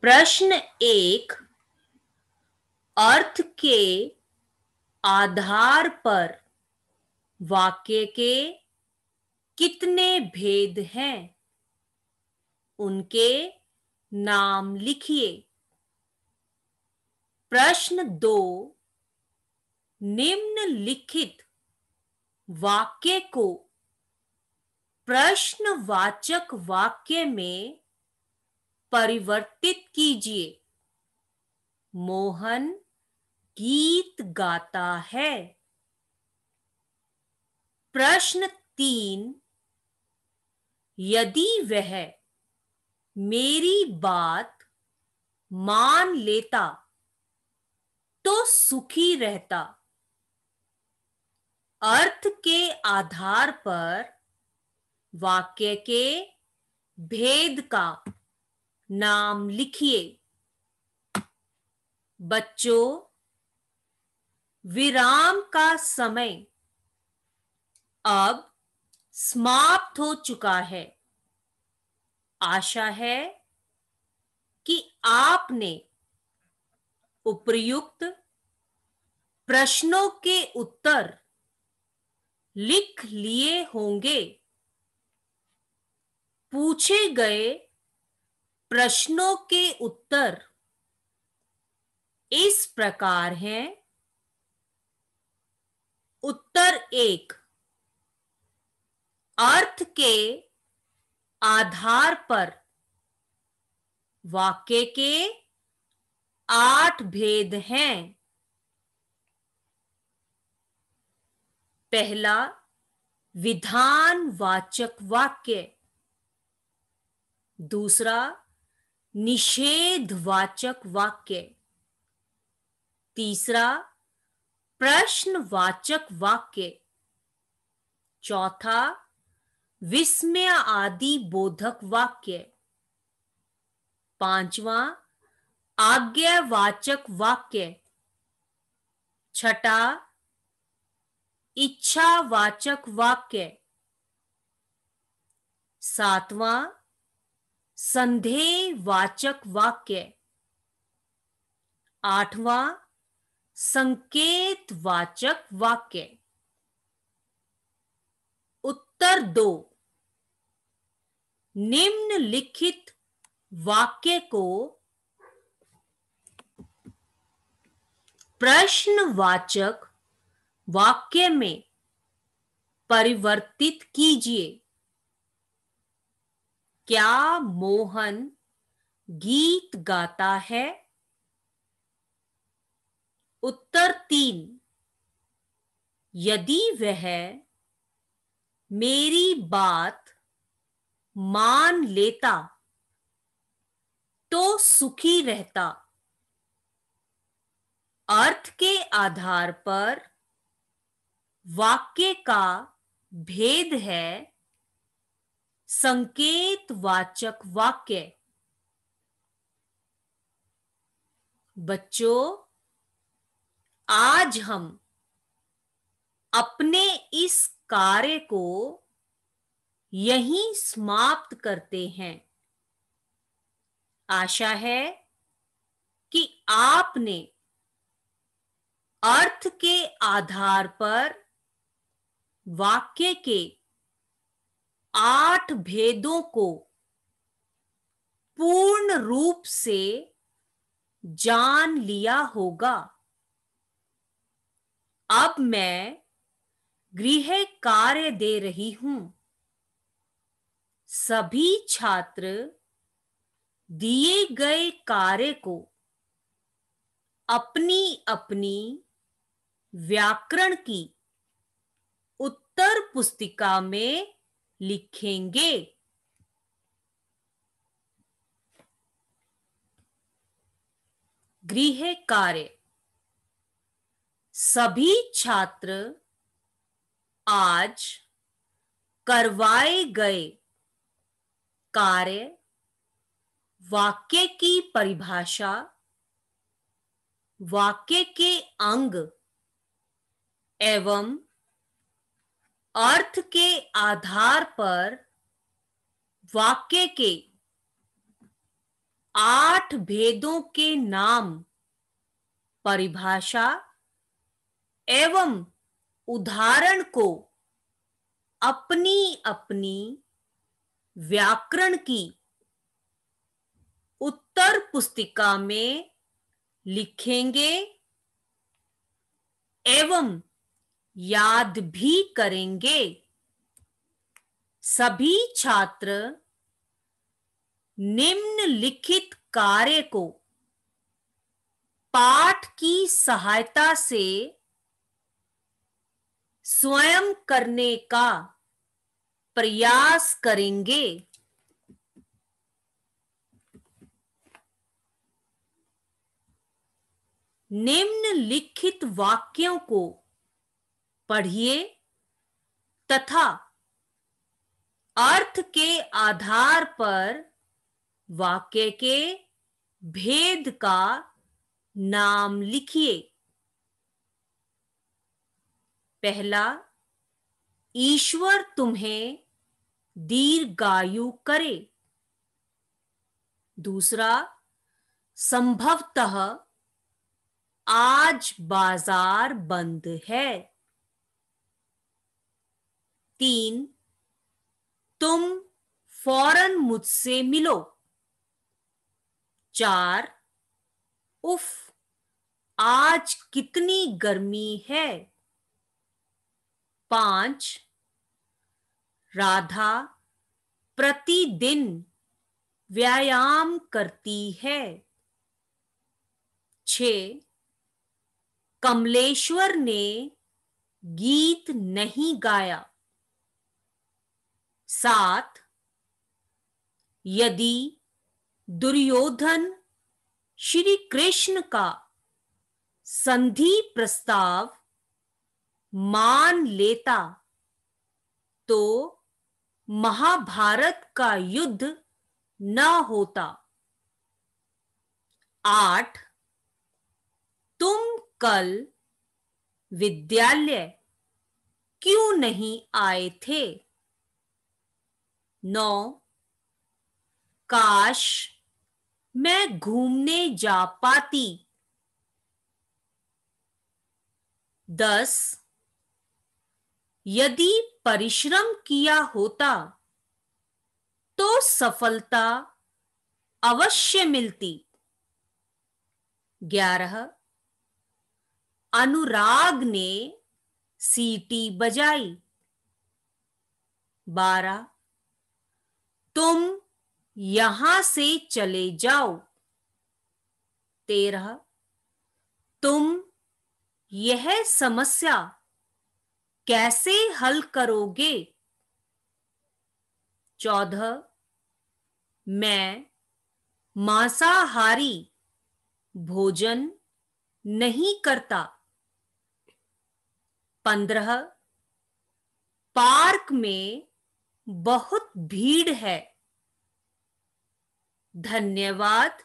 प्रश्न एक, अर्थ के आधार पर वाक्य के कितने भेद हैं? उनके नाम लिखिए। प्रश्न दो, निम्नलिखित वाक्य को प्रश्नवाचक वाक्य में परिवर्तित कीजिए। मोहन गीत गाता है। प्रश्न तीन, यदि वह मेरी बात मान लेता तो सुखी रहता। अर्थ के आधार पर वाक्य के भेद का नाम लिखिए। बच्चों, विराम का समय अब समाप्त हो चुका है। आशा है कि आपने उपर्युक्त प्रश्नों के उत्तर लिख लिए होंगे। पूछे गए प्रश्नों के उत्तर इस प्रकार हैं। उत्तर एक, अर्थ के आधार पर वाक्य के 8 भेद हैं। पहला, विधानवाचक वाक्य। दूसरा, निषेधवाचक वाक्य। तीसरा, प्रश्नवाचक वाक्य। चौथा, विस्मय आदि बोधक वाक्य। पांचवा, आज्ञावाचक वाक्य। छठा, इच्छावाचक वाक्य। सातवां, संदेहवाचक वाक्य। आठवां, संकेतवाचक वाक्य। उत्तर दो, निम्नलिखित वाक्य को प्रश्नवाचक वाक्य में परिवर्तित कीजिए। क्या मोहन गीत गाता है? उत्तर तीन, यदि वह मेरी बात मान लेता तो सुखी रहता। अर्थ के आधार पर वाक्य का भेद है संकेतवाचक वाक्य। बच्चों, आज हम अपने इस कार्य को यहीं समाप्त करते हैं। आशा है कि आपने अर्थ के आधार पर वाक्य के 8 भेदों को पूर्ण रूप से जान लिया होगा। अब मैं गृह कार्य दे रही हूं। सभी छात्र दिए गए कार्य को अपनी अपनी व्याकरण की उत्तर पुस्तिका में लिखेंगे। गृह कार्य। सभी छात्र आज करवाए गए कार्य, वाक्य की परिभाषा, वाक्य के अंग एवं अर्थ के आधार पर वाक्य के 8 भेदों के नाम, परिभाषा एवं उदाहरण को अपनी अपनी व्याकरण की उत्तर पुस्तिका में लिखेंगे एवं याद भी करेंगे। सभी छात्र निम्नलिखित कार्य को पाठ की सहायता से स्वयं करने का प्रयास करेंगे। निम्नलिखित वाक्यों को पढ़िए तथा अर्थ के आधार पर वाक्य के भेद का नाम लिखिए। पहला, ईश्वर तुम्हें दीर्घायु करे। दूसरा, संभवतः आज बाजार बंद है। 3, तुम फौरन मुझसे मिलो। 4, उफ, आज कितनी गर्मी है। 5, राधा प्रतिदिन व्यायाम करती है। 6, कमलेश्वर ने गीत नहीं गाया। 7, यदि दुर्योधन श्री कृष्ण का संधि प्रस्ताव मान लेता तो महाभारत का युद्ध न होता। 8, तुम कल विद्यालय क्यों नहीं आए थे। 9, काश मैं घूमने जा पाती। 10, यदि परिश्रम किया होता तो सफलता अवश्य मिलती। 11, अनुराग ने सीटी बजाई। 12, तुम यहां से चले जाओ। 13, तुम यह समस्या कैसे हल करोगे। 14, मैं मांसाहारी भोजन नहीं करता। 15, पार्क में बहुत भीड़ है। धन्यवाद।